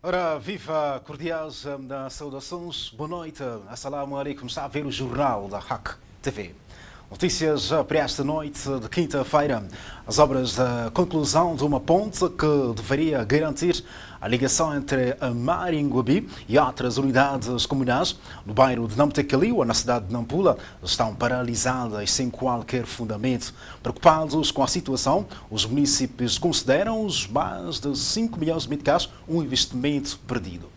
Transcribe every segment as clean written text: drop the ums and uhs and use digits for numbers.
Ora, viva cordiais saudações, boa noite, assalamu alaikum, está a ver o jornal da RAC TV. Notícias para esta noite de quinta-feira. As obras da conclusão de uma ponte que deveria garantir a ligação entre a Maringuabi e outras unidades comunais no bairro de Namtekaliwa, na cidade de Nampula, estão paralisadas sem qualquer fundamento. Preocupados com a situação, os municípios consideram os mais de 5 milhões de meticais um investimento perdido.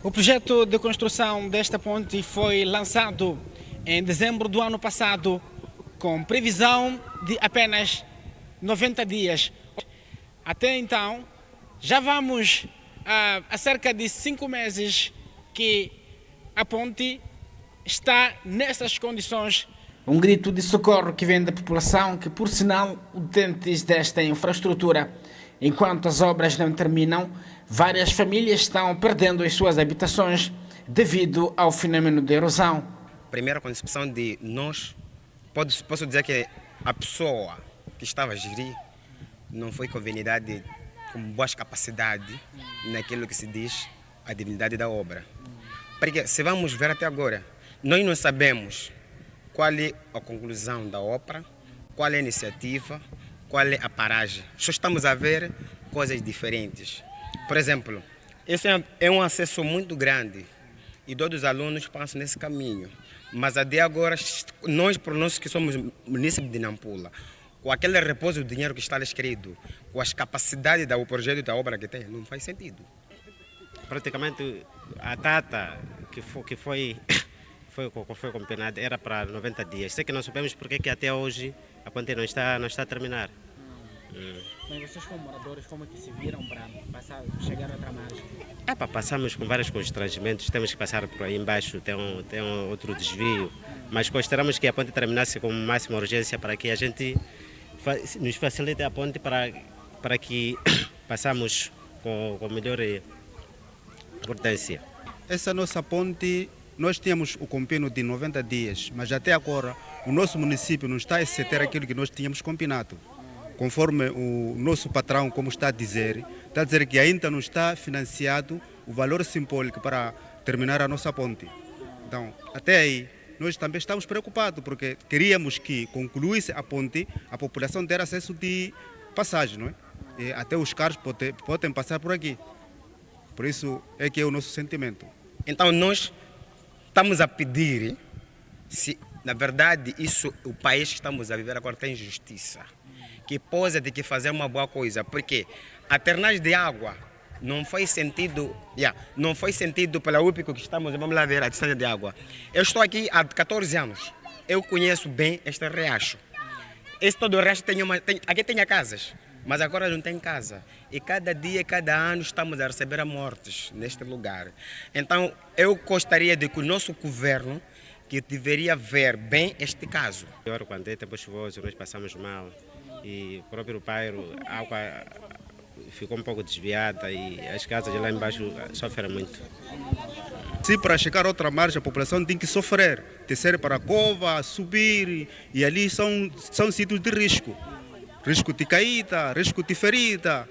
O projeto de construção desta ponte foi lançado em dezembro do ano passado, com previsão de apenas 90 dias. Até então, já vamos há cerca de 5 meses que a ponte está nessas condições. Um grito de socorro que vem da população, que por sinal utentes desta infraestrutura. Enquanto as obras não terminam, várias famílias estão perdendo as suas habitações devido ao fenômeno de erosão. Primeira concepção de nós, posso dizer que a pessoa que estava a gerir não foi conveniente com boas capacidades naquilo que se diz a dignidade da obra. Porque se vamos ver até agora, nós não sabemos qual é a conclusão da obra, qual é a iniciativa, qual é a paragem. Só estamos a ver coisas diferentes. Por exemplo, esse é um acesso muito grande e todos os alunos passam nesse caminho. Mas até agora, nós que somos município de Nampula, com aquele repouso do dinheiro que está escrito, com as capacidades do projeto da obra que tem, não faz sentido. Praticamente a data que foi combinada era para 90 dias. Sei que não sabemos porque que até hoje a ponte não está a terminar. Mas vocês como moradores, como é que se viram para chegar a outra margem? Passamos com vários constrangimentos, temos que passar por aí embaixo, tem outro desvio, mas gostaríamos que a ponte terminasse com máxima urgência para que a gente nos facilite a ponte para que passamos com melhor importância. Essa nossa ponte, nós tínhamos o combino de 90 dias, mas até agora o nosso município não está a executar aquilo que nós tínhamos combinado. Conforme o nosso patrão, como está a dizer que ainda não está financiado o valor simbólico para terminar a nossa ponte. Então, até aí, nós também estamos preocupados, porque queríamos que concluísse a ponte, a população ter acesso de passagem, não é? E até os carros podem passar por aqui. Por isso é que é o nosso sentimento. Então, nós estamos a pedir, se na verdade o país que estamos a viver agora tem justiça, que possa ter que fazer uma boa coisa, porque a ternagem de água não foi sentido pela UPICO que estamos, vamos lá ver a distância de água. Eu estou aqui há 14 anos, eu conheço bem este riacho. Todo o riacho aqui tem casas, mas agora não tem casa. E cada dia, cada ano estamos a receber mortes neste lugar. Então eu gostaria de que o nosso governo que deveria ver bem este caso. Quando é tempo chuvoso, nós passamos mal. E o próprio bairro, a água ficou um pouco desviada e as casas lá embaixo sofrem muito. Se para chegar a outra margem a população tem que sofrer, descer para a cova, subir, e ali são sítios de risco. Risco de caída, risco de ferida,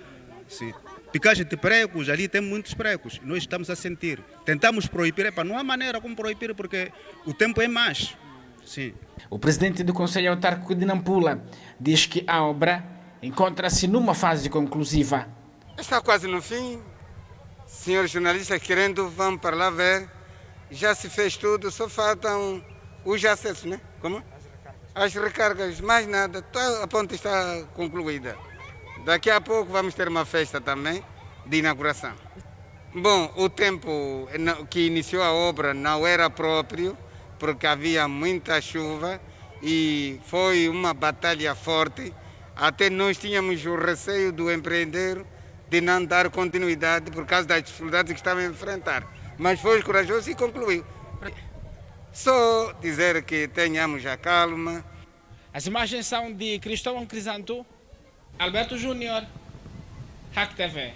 picagem de pregos, ali tem muitos pregos. Nós estamos a sentir. Tentamos proibir, não há maneira como proibir porque o tempo é mais. Sim. O presidente do Conselho Autárquico de Nampula diz que a obra encontra-se numa fase conclusiva. Está quase no fim. Senhores jornalistas querendo, vão para lá ver. Já se fez tudo, só faltam os acessos, né? Como? As recargas, mais nada. A ponte está concluída. Daqui a pouco vamos ter uma festa também de inauguração. Bom, o tempo que iniciou a obra não era próprio, porque havia muita chuva e foi uma batalha forte. Até nós tínhamos o receio do empreendedor de não dar continuidade por causa das dificuldades que estava a enfrentar. Mas foi corajoso e concluiu. Só dizer que tenhamos a calma. As imagens são de Cristóvão Crisanto, Alberto Júnior, RAC TV.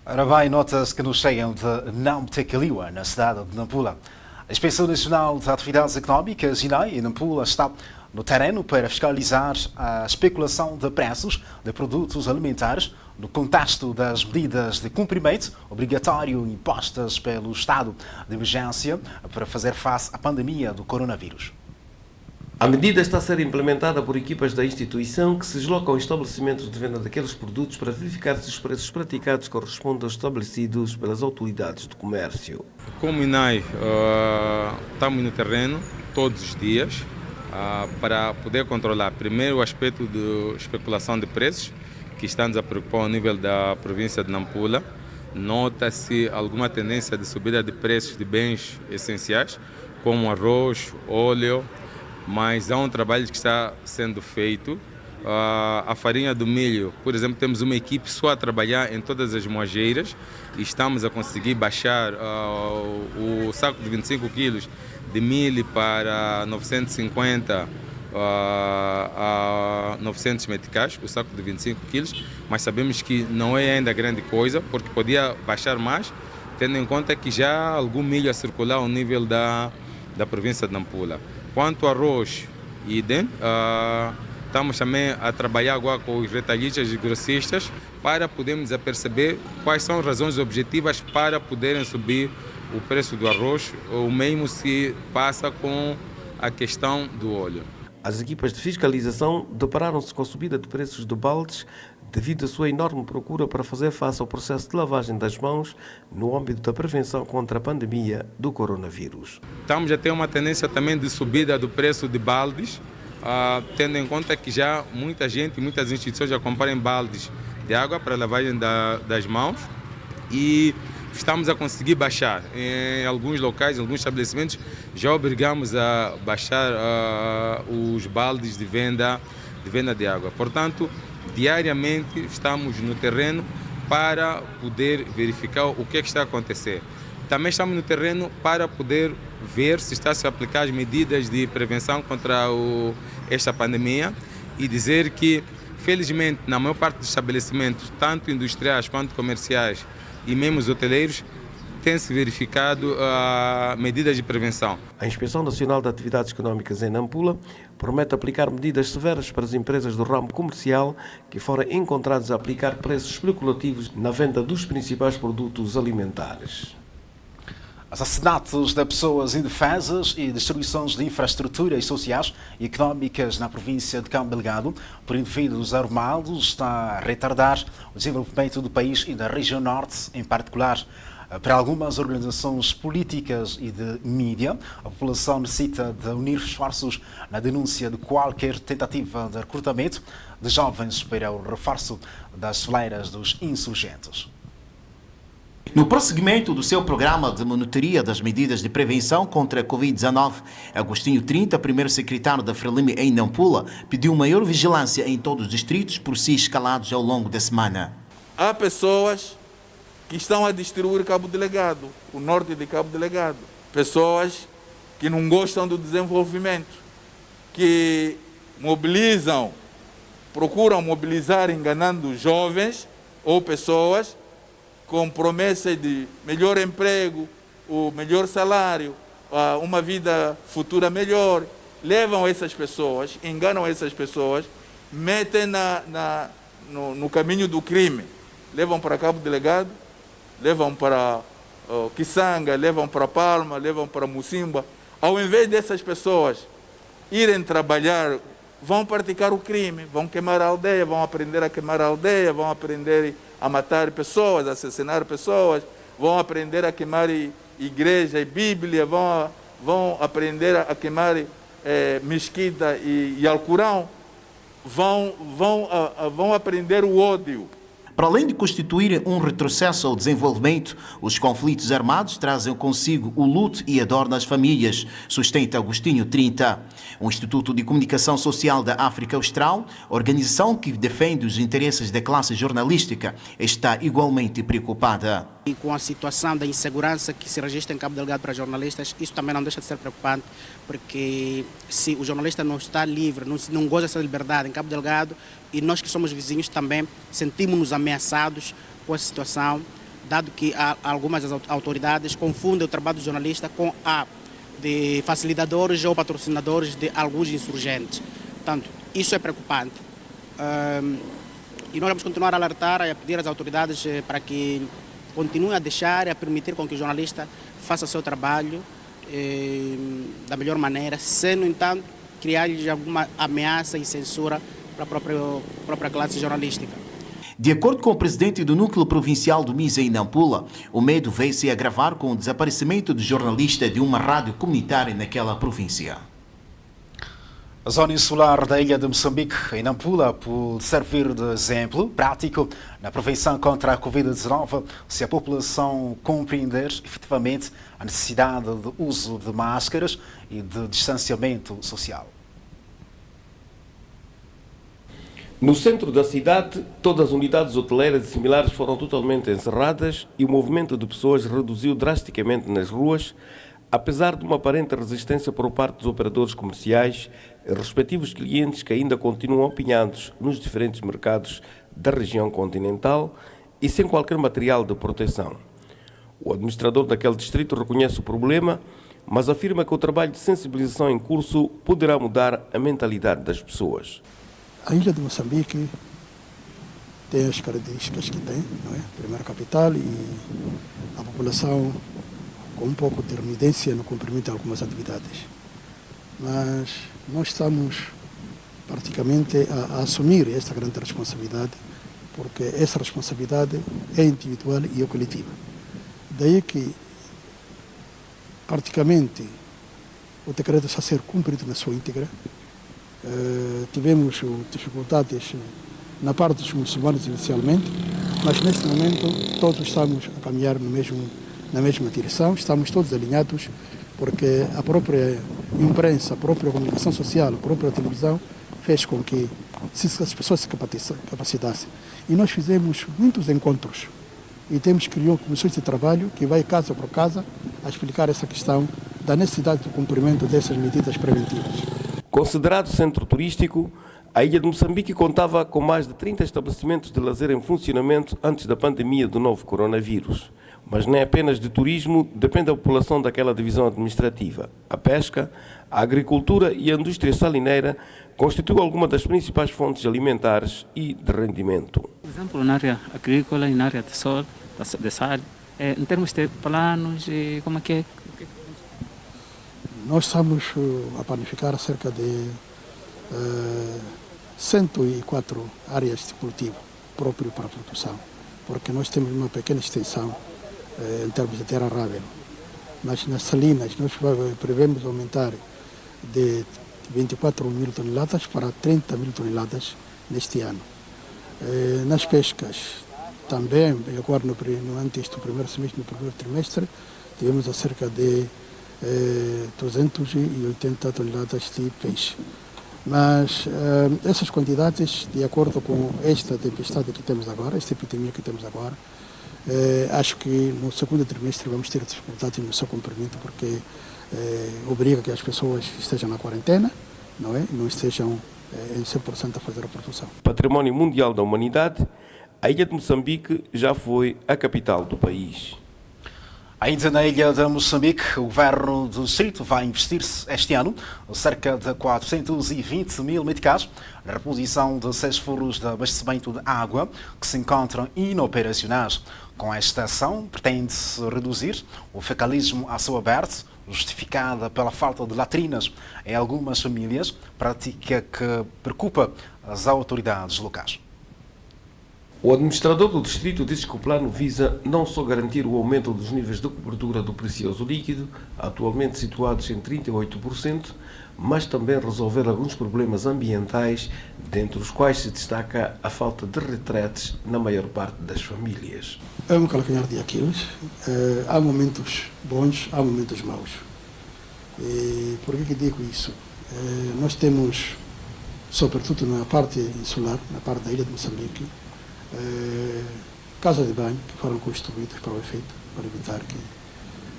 Ora bem, nota-se que nos chegam de Namtekaliwa, na cidade de Nampula. A Inspeção Nacional de Atividades Económicas, INAI, em Nampula, está no terreno para fiscalizar a especulação de preços de produtos alimentares no contexto das medidas de cumprimento obrigatório impostas pelo estado de emergência para fazer face à pandemia do coronavírus. A medida está a ser implementada por equipas da instituição que se deslocam a estabelecimentos de venda daqueles produtos para verificar se os preços praticados correspondem aos estabelecidos pelas autoridades do comércio. Como INAI, estamos no terreno todos os dias para poder controlar primeiro o aspecto de especulação de preços, que está-nos a preocupar ao nível da província de Nampula. Nota-se alguma tendência de subida de preços de bens essenciais, como arroz, óleo, mas há um trabalho que está sendo feito. A farinha do milho, por exemplo, temos uma equipe só a trabalhar em todas as moageiras e estamos a conseguir baixar o saco de 25 quilos de milho para 950 a 900 meticais, o saco de 25 quilos, mas sabemos que não é ainda grande coisa, porque podia baixar mais, tendo em conta que já há algum milho a circular ao nível da província de Nampula. Quanto ao arroz, idem, estamos também a trabalhar agora com os retalhistas e grossistas para podermos perceber quais são as razões objetivas para poderem subir o preço do arroz, ou mesmo se passa com a questão do óleo. As equipas de fiscalização depararam-se com a subida de preços de baldes devido à sua enorme procura para fazer face ao processo de lavagem das mãos no âmbito da prevenção contra a pandemia do coronavírus. Estamos a ter uma tendência também de subida do preço de baldes, tendo em conta que já muita gente, muitas instituições já compram baldes de água para lavagem das mãos e estamos a conseguir baixar. Em alguns locais, em alguns estabelecimentos, já obrigamos a baixar os baldes de venda de água. Portanto, diariamente estamos no terreno para poder verificar o que está a acontecer. Também estamos no terreno para poder ver se está a se aplicar as medidas de prevenção contra esta pandemia e dizer que, felizmente, na maior parte dos estabelecimentos, tanto industriais quanto comerciais e mesmo os hoteleiros, tem-se verificado medidas de prevenção. A Inspeção Nacional de Atividades Económicas em Nampula promete aplicar medidas severas para as empresas do ramo comercial que forem encontradas a aplicar preços especulativos na venda dos principais produtos alimentares. Assassinatos de pessoas indefesas e destruições de infraestruturas sociais e económicas na província de Cabo Delgado por indivíduos armados está a retardar o desenvolvimento do país e da região norte, em particular. Para algumas organizações políticas e de mídia, a população necessita de unir esforços na denúncia de qualquer tentativa de recrutamento de jovens para o reforço das fileiras dos insurgentes. No prosseguimento do seu programa de monitoria das medidas de prevenção contra a Covid-19, Agostinho 30, primeiro secretário da Frelimo em Nampula, pediu maior vigilância em todos os distritos por si escalados ao longo da semana. Há pessoas que estão a destruir Cabo Delgado, o norte de Cabo Delgado. Pessoas que não gostam do desenvolvimento, que mobilizam, procuram mobilizar enganando jovens ou pessoas com promessa de melhor emprego, o melhor salário, uma vida futura melhor. Levam essas pessoas, enganam essas pessoas, metem no caminho do crime. Levam para Cabo Delgado, levam para Kisanga, levam para Palma, levam para Mucimba. Ao invés dessas pessoas irem trabalhar, vão praticar o crime, vão queimar a aldeia, vão aprender a queimar a aldeia, vão aprender a matar pessoas, a assassinar pessoas, vão aprender a queimar igreja e Bíblia, vão aprender a queimar mesquita e Alcorão, vão aprender o ódio. Para além de constituírem um retrocesso ao desenvolvimento, os conflitos armados trazem consigo o luto e a dor nas famílias, sustenta Agostinho 30. O Instituto de Comunicação Social da África Austral, organização que defende os interesses da classe jornalística, está igualmente preocupada. E com a situação da insegurança que se registra em Cabo Delgado para jornalistas, isso também não deixa de ser preocupante, porque se o jornalista não está livre, não goza dessa liberdade em Cabo Delgado, e nós que somos vizinhos também sentimos-nos ameaçados com essa situação, dado que algumas das autoridades confundem o trabalho do jornalista com a de facilitadores ou patrocinadores de alguns insurgentes. Portanto, isso é preocupante. E nós vamos continuar a alertar e a pedir às autoridades para que continuem a deixar e a permitir com que o jornalista faça o seu trabalho da melhor maneira, sem, no entanto, criar-lhes alguma ameaça e censura para a própria classe jornalística. De acordo com o presidente do Núcleo Provincial do MISA em Nampula, o medo veio se agravar com o desaparecimento do jornalista de uma rádio comunitária naquela província. A zona insular da ilha de Moçambique, em Nampula, pode servir de exemplo prático na prevenção contra a Covid-19, se a população compreender efetivamente a necessidade de uso de máscaras e de distanciamento social. No centro da cidade, todas as unidades hoteleiras e similares foram totalmente encerradas e o movimento de pessoas reduziu drasticamente nas ruas, apesar de uma aparente resistência por parte dos operadores comerciais e respectivos clientes que ainda continuam apinhados nos diferentes mercados da região continental e sem qualquer material de proteção. O administrador daquele distrito reconhece o problema, mas afirma que o trabalho de sensibilização em curso poderá mudar a mentalidade das pessoas. A ilha de Moçambique tem as características que tem, não é? Primeira capital e a população com um pouco de renitência no cumprimento de algumas atividades. Mas nós estamos praticamente a assumir esta grande responsabilidade, porque essa responsabilidade é individual e é coletiva. Daí que praticamente o decreto está a ser cumprido na sua íntegra. Tivemos dificuldades na parte dos muçulmanos inicialmente, mas neste momento todos estamos a caminhar na mesma direção, estamos todos alinhados, porque a própria imprensa, a própria comunicação social, a própria televisão fez com que as pessoas se capacitassem. E nós fizemos muitos encontros e criou comissões de trabalho que vai casa por casa a explicar essa questão da necessidade do cumprimento dessas medidas preventivas. Considerado centro turístico, a ilha de Moçambique contava com mais de 30 estabelecimentos de lazer em funcionamento antes da pandemia do novo coronavírus. Mas nem apenas de turismo depende a população daquela divisão administrativa. A pesca, a agricultura e a indústria salineira constituem algumas das principais fontes alimentares e de rendimento. Por exemplo, na área agrícola e na área de sal, em termos de planos, como é que é? Nós estamos a planificar cerca de 104 áreas de cultivo próprio para a produção, porque nós temos uma pequena extensão em termos de terra arável. Mas nas salinas nós prevemos aumentar de 24 mil toneladas para 30 mil toneladas neste ano. Nas pescas também, agora antes do primeiro semestre, no primeiro trimestre, tivemos a cerca de 280 toneladas de peixe. Mas essas quantidades, de acordo com esta tempestade que temos agora, esta epidemia que temos agora, acho que no segundo trimestre vamos ter dificuldade no seu cumprimento, porque obriga que as pessoas estejam na quarentena, não é? Não estejam em 100% a fazer a produção. Património Mundial da Humanidade, a ilha de Moçambique já foi a capital do país. Ainda na ilha de Moçambique, o governo do distrito vai investir-se este ano cerca de 420 mil meticais na reposição de 6 furos de abastecimento de água que se encontram inoperacionais. Com esta ação, pretende-se reduzir o fecalismo a céu aberto, justificada pela falta de latrinas em algumas famílias, prática que preocupa as autoridades locais. O administrador do distrito diz que o plano visa não só garantir o aumento dos níveis de cobertura do precioso líquido, atualmente situados em 38%, mas também resolver alguns problemas ambientais, dentre os quais se destaca a falta de retretes na maior parte das famílias. É um calcanhar de Aquiles. Há momentos bons, há momentos maus. E por que digo isso? Nós temos, sobretudo na parte insular, na parte da ilha de Moçambique, casas de banho que foram construídas para o efeito, para evitar que...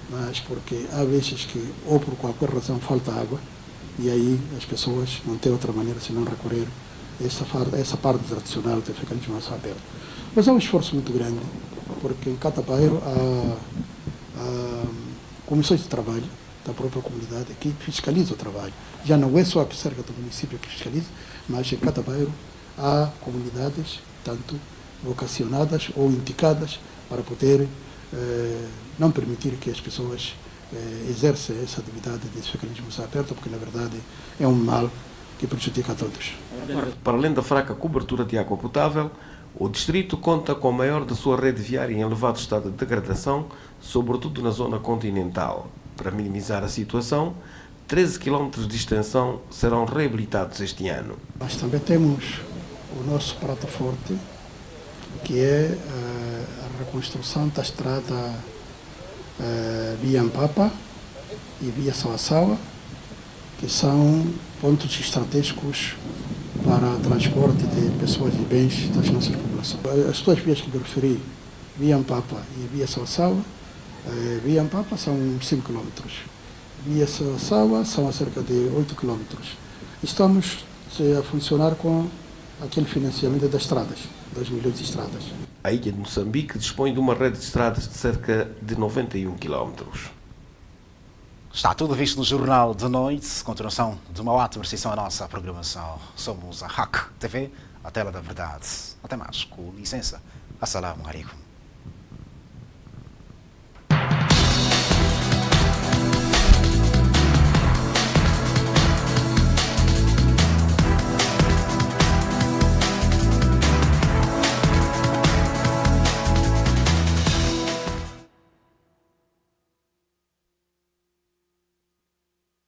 Mas porque há vezes que, ou por qualquer razão, falta água, e aí as pessoas não têm outra maneira senão recorrer a essa parte tradicional do fecalismo a céu aberto. Mas há um esforço muito grande, porque em cada bairro há comissões de trabalho da própria comunidade que fiscaliza o trabalho. Já não é só a cerca do município que fiscaliza, mas em cada bairro há comunidades, tanto vocacionadas ou indicadas para poder não permitir que as pessoas exerçam essa atividade de fiscalismo aberto, porque na verdade é um mal que prejudica a todos. Para além da fraca cobertura de água potável, o distrito conta com a maior da sua rede viária em elevado estado de degradação, sobretudo na zona continental. Para minimizar a situação, 13 km de extensão serão reabilitados este ano. Nós também temos o nosso prato forte, que é a reconstrução da estrada via Ampapa e via Sawasawa, que são pontos estratégicos para transporte de pessoas e bens das nossas populações. As duas vias que eu referi, via Ampapa e via Sawasawa, via Ampapa são 5 km, via Sawasawa são a cerca de 8 km. Estamos a funcionar com aquele financiamento das estradas, 2 milhões de estradas. A ilha de Moçambique dispõe de uma rede de estradas de cerca de 91 km. Está tudo visto no Jornal de Noite, continuação de uma ótima recepção à nossa programação. Somos a RAC TV, a tela da verdade. Até mais, com licença. Assalamu alaikum.